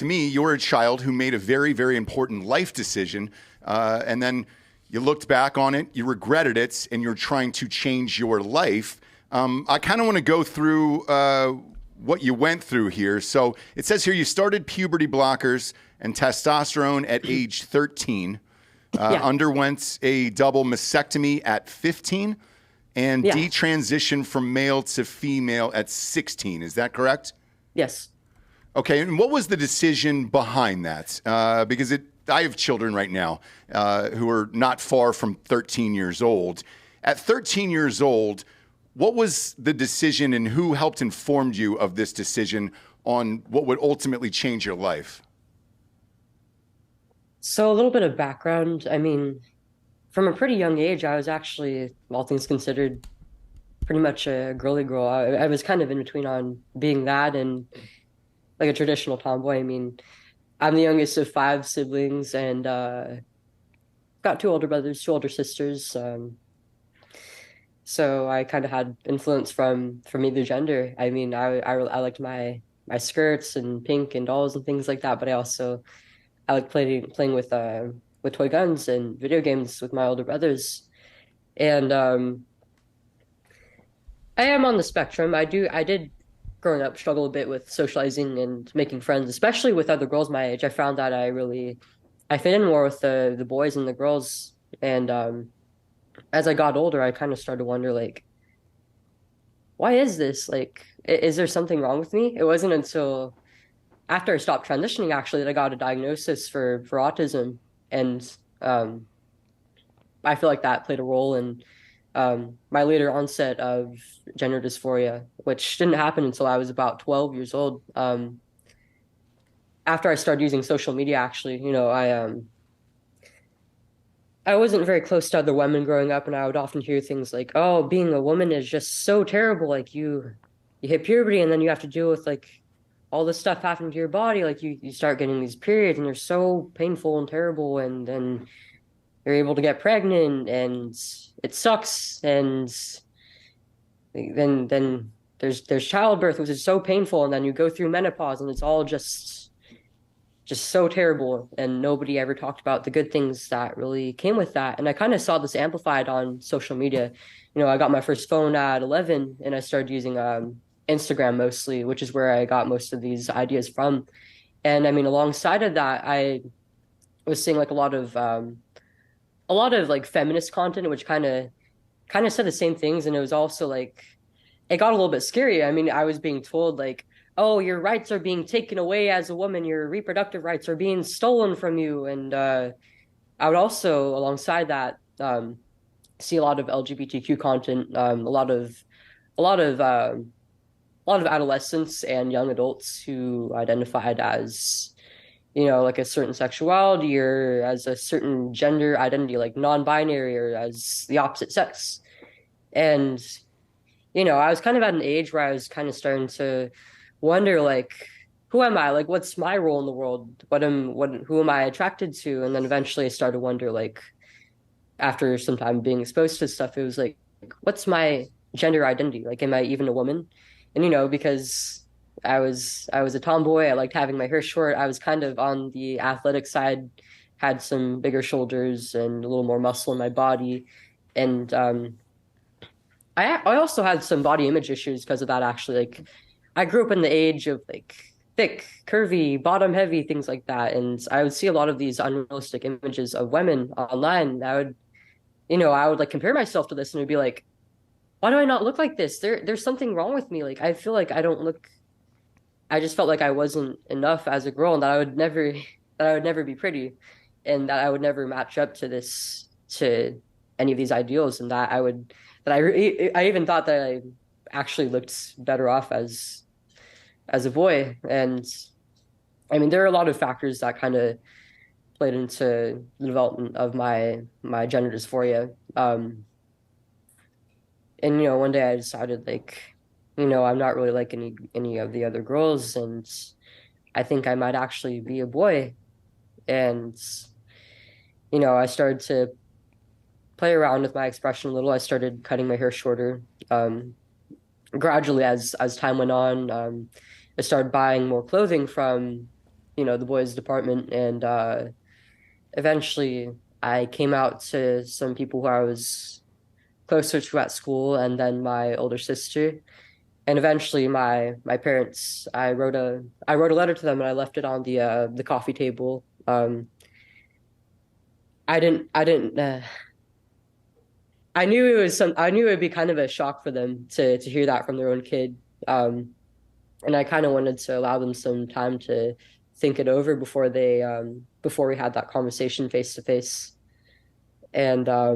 to me, you're a child who made a very, very important life decision, and then you looked back on it, you regretted it, and you're trying to change your life. I kind of want to go through what you went through here. So it says here you started puberty blockers and testosterone at age 13, Yeah. underwent a double mastectomy at 15, and Yeah. detransitioned from male to female at 16. Is that correct? Yes. Okay, and what was the decision behind that? Because I have children right now who are not far from 13 years old. At 13 years old, what was the decision and who helped inform you of this decision on what would ultimately change your life? So a little bit of background. I mean, from a pretty young age, I was actually, all things considered, pretty much a girly girl. I was kind of in between on being that and like a traditional tomboy. I mean, I'm the youngest of five siblings and got two older brothers, two older sisters. So I kind of had influence from either gender. I mean, I liked my skirts and pink and dolls and things like that, but I like playing with toy guns and video games with my older brothers. And I am on the spectrum. I did growing up struggle a bit with socializing and making friends, especially with other girls my age. I found that I fit in more with the boys and the girls. And as I got older, I kind of started to wonder like, why is this? Like, is there something wrong with me? It wasn't until after I stopped transitioning actually that I got a diagnosis for autism, and um, I feel like that played a role in my later onset of gender dysphoria, which didn't happen until I was about 12 years old. After I started using social media, actually, I wasn't very close to other women growing up, and I would often hear things like, "Oh, being a woman is just so terrible. Like you hit puberty, and then you have to deal with like all this stuff happening to your body. Like you start getting these periods, and they're so painful and terrible, and then you're able to get pregnant, and it sucks, and then there's childbirth, which is so painful, and then you go through menopause, and it's all just so terrible, and nobody ever talked about the good things that really came with that. And I kind of saw this amplified on social media. I got my first phone at 11, and I started using Instagram mostly, which is where I got most of these ideas from. And I mean, alongside of that, I was seeing like a lot of like feminist content, which kind of said the same things, and it was also like it got a little bit scary. I mean, I was being told like, "Oh, your rights are being taken away as a woman. Your reproductive rights are being stolen from you." And I would also, alongside that, see a lot of LGBTQ content, a lot of a lot of adolescents and young adults who identified as, like a certain sexuality or as a certain gender identity, like non-binary or as the opposite sex. And I was kind of at an age where I was kind of starting to wonder, like, who am I? Like, what's my role in the world? Who am I attracted to? And then eventually I started to wonder, like, after some time being exposed to stuff, it was like, what's my gender identity? Like, am I even a woman? And, because I was a tomboy, I liked having my hair short. I was kind of on the athletic side, had some bigger shoulders and a little more muscle in my body. And I also had some body image issues because of that, actually. Like, I grew up in the age of like thick, curvy, bottom heavy, things like that. And I would see a lot of these unrealistic images of women online. I would like compare myself to this and it'd be like, why do I not look like this? There's something wrong with me. Like, I feel like I just felt like I wasn't enough as a girl and that I would never, that I would never be pretty and that I would never match up to any of these ideals and I even thought that I actually looked better off as a boy. And I mean, there are a lot of factors that kind of played into the development of my gender dysphoria. And one day I decided like, I'm not really like any of the other girls, and I think I might actually be a boy. And I started to play around with my expression a little. I started cutting my hair shorter. Gradually, as time went on, I started buying more clothing from the boys' department, and eventually I came out to some people who I was closer to at school, and then my older sister, and eventually my parents. I wrote a letter to them, and I left it on the coffee table. I didn't. I knew it would be kind of a shock for them to hear that from their own kid. Um, and I kind of wanted to allow them some time to think it over before we had that conversation face to face. And I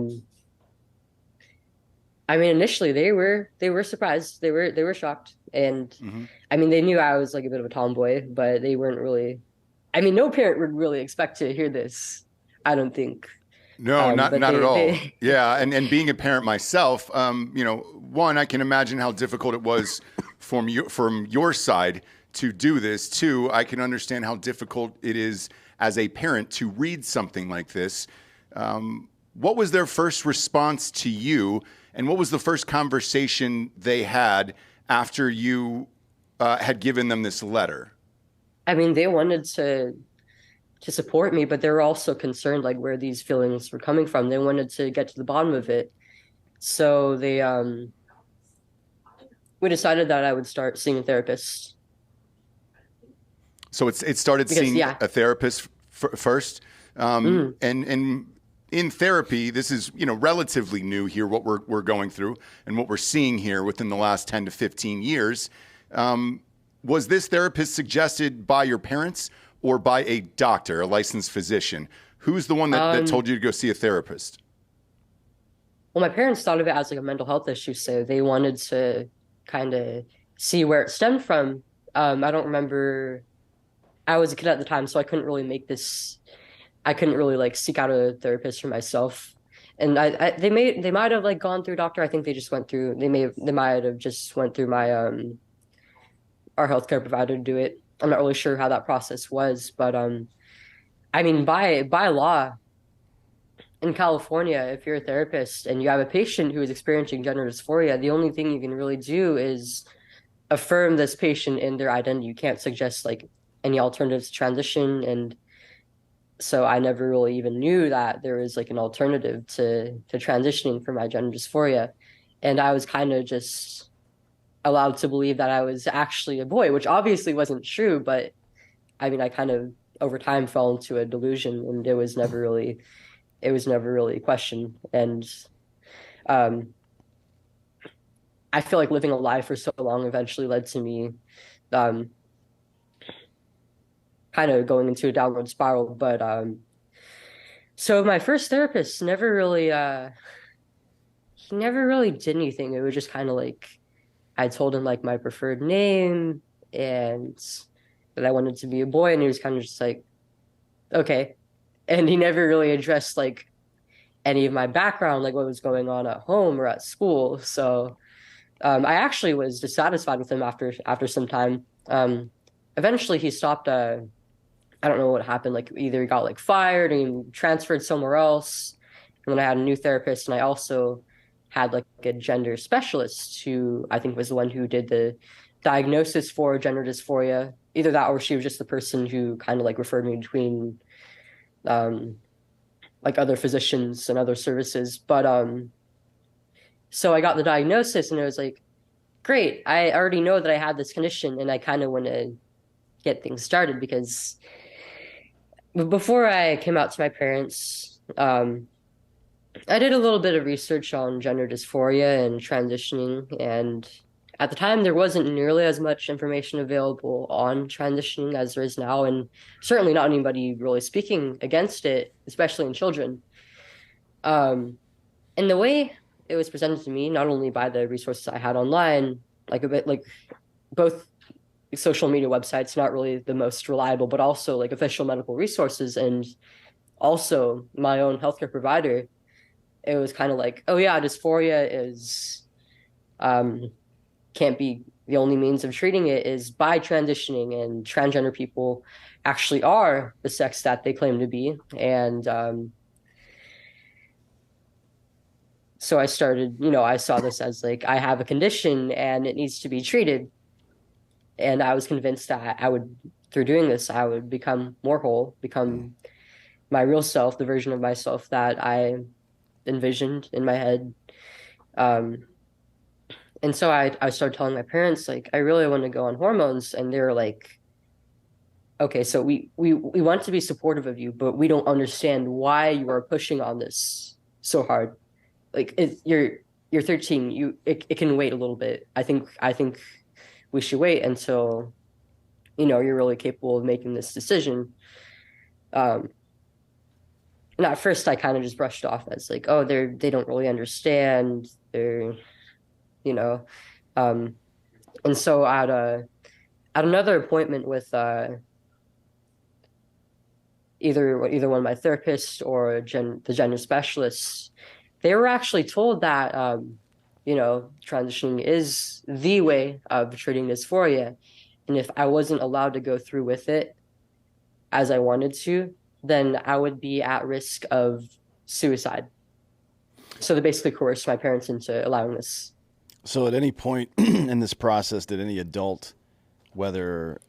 mean, initially they were surprised, they were shocked, and Hmm. I mean they knew I was like a bit of a tomboy, but they weren't really. I mean, no parent would really expect to hear this, I don't think. No, not But not at all. they Yeah, and being a parent myself, one, I can imagine how difficult it was from your side to do this. Two, I can understand how difficult it is as a parent to read something like this. What was their first response to you, and what was the first conversation they had after you had given them this letter? I mean they wanted to support me, but they were also concerned like where these feelings were coming from. They wanted to get to the bottom of it. So they we decided that I would start seeing a therapist So it started because seeing yeah. a therapist first, Mhm. and in therapy, this is relatively new here. What we're going through and what we're seeing here within the last 10 to 15 years. Was this therapist suggested by your parents or by a doctor, a licensed physician? Who's the one that Um told you to go see a therapist? well, my parents thought of it as like a mental health issue, so they wanted to kind of see where it stemmed from. I don't remember. I was a kid at the time, so I couldn't really like seek out a therapist for myself. And they might have like gone through a doctor. I think they might have just went through my our healthcare provider to do it. I'm not really sure how that process was, but I mean by law in California, if you're a therapist and you have a patient who is experiencing gender dysphoria, the only thing you can really do is affirm this patient in their identity. You can't suggest like any alternatives to transition. And so I never really even knew that there was like an alternative to transitioning for my gender dysphoria. And I was kind of just allowed to believe that I was actually a boy, which obviously wasn't true, but I mean I kind of over time fell into a delusion, and it was never really questioned. And um I feel like living a lie for so long eventually led to me um kind of going into a downward spiral. But so my first therapist he never really did anything. It was just kind of like I told him like my preferred name and that I wanted to be a boy, and he was kind of just like, okay. And he never really addressed like any of my background, like what was going on at home or at school. So I actually was dissatisfied with him after some time. Eventually he stopped I don't know what happened. Like either he got like fired or he transferred somewhere else. And then I had a new therapist, and I also had like a gender specialist who I think was the one who did the diagnosis for gender dysphoria. Either that or she was just the person who kind of like referred me between um like other physicians and other services. But so I got the diagnosis, and it was like, great, I already know that I had this condition, and I kind of want to get things started because before I came out to my parents, I did a little bit of research on gender dysphoria and transitioning, and at the time there wasn't nearly as much information available on transitioning as there is now, and certainly not anybody really speaking against it, especially in children. Um, and the way it was presented to me, not only by the resources I had online, like a bit like both social media websites, not really the most reliable, but also like official medical resources and also my own healthcare provider, it was kind of like, oh yeah, dysphoria is um can't be the only means of treating it is by transitioning, and transgender people actually are the sex that they claim to be. And so I started, I saw this as like I have a condition and it needs to be treated. And I was convinced that I would through doing this, I would become more whole, Mm. become my real self, the version of myself that I envisioned in my head. Um, and so I started telling my parents, like, I really want to go on hormones. And they were like, okay, so we want to be supportive of you, but we don't understand why you are pushing on this so hard. Like you're 13, it can wait a little bit. I think we should wait until, you're really capable of making this decision. Um, and at first I kind of just brushed off as like, oh, they don't really understand. They're, you know, um, and so at another appointment with either one of my therapists or the gender specialists, they were actually told that transitioning is the way of treating dysphoria, and if I wasn't allowed to go through with it as I wanted to, then I would be at risk of suicide. So they basically coerced my parents into allowing this. So at any point in this process, did any adult, whether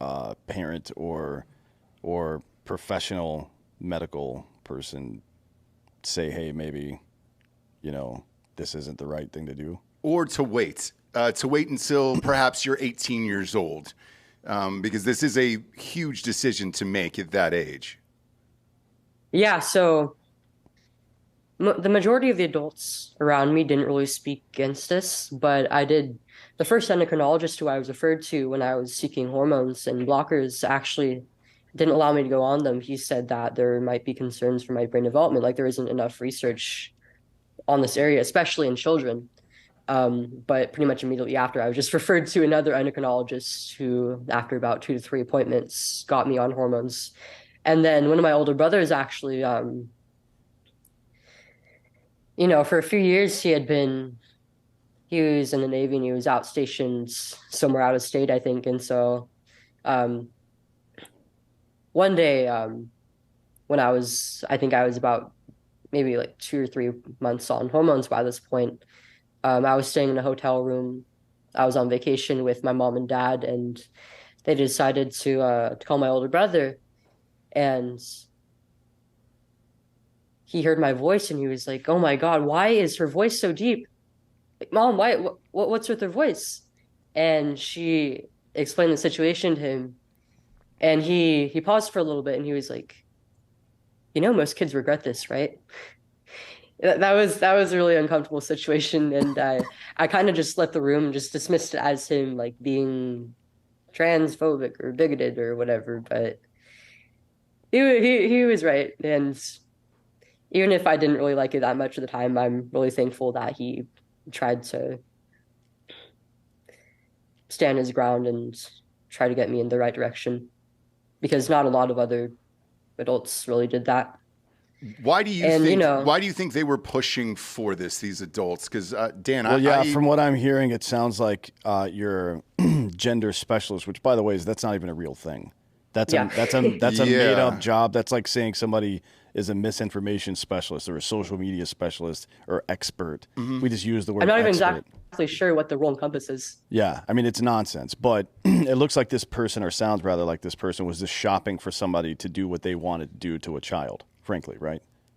parent or professional medical person, say, "Hey, maybe, this isn't the right thing to do"? Or to wait until perhaps you're 18 years old, because this is a huge decision to make at that age. Yeah, so the majority of the adults around me didn't really speak against this, but I did. The first endocrinologist who I was referred to when I was seeking hormones and blockers actually didn't allow me to go on them. He said that there might be concerns for my brain development, like there isn't enough research on this area, especially in children. But pretty much immediately after, I was just referred to another endocrinologist who, after about 2 to 3 appointments, got me on hormones. And then one of my older brothers actually, for a few years he was in the Navy and he was outstationed somewhere out of state, I think. And so um, one day, when I think I was about maybe like 2 or 3 months on hormones by this point, I was staying in a hotel room. I was on vacation with my mom and dad, and they decided to call my older brother. And he heard my voice and he was like, "Oh my God, why is her voice so deep? Like, Mom, why? What's with her voice?" And she explained the situation to him, and he paused for a little bit and he was like, most kids regret this, right? That was a really uncomfortable situation, and I kind of just left the room and just dismissed it as him like being transphobic or bigoted or whatever. But he was right, and even if I didn't really like it that much at the time, I'm really thankful that he tried to stand his ground and try to get me in the right direction, because not a lot of other adults really did that. Why do you And think? Why do you think they were pushing for this? These adults, because Dan, Well, yeah, from what I'm hearing, it sounds like you're a gender specialist, which, by the way, that's not even a real thing. That's Yeah. That's a Yeah. made up job. That's like saying somebody is a misinformation specialist or a social media specialist or expert. We just use the word I'm not even expert. exactly sure what the role encompasses. Yeah, I mean, it's nonsense, but it looks like this person, or sounds rather like this person, was just shopping for somebody to do what they wanted to do to a child, frankly, right?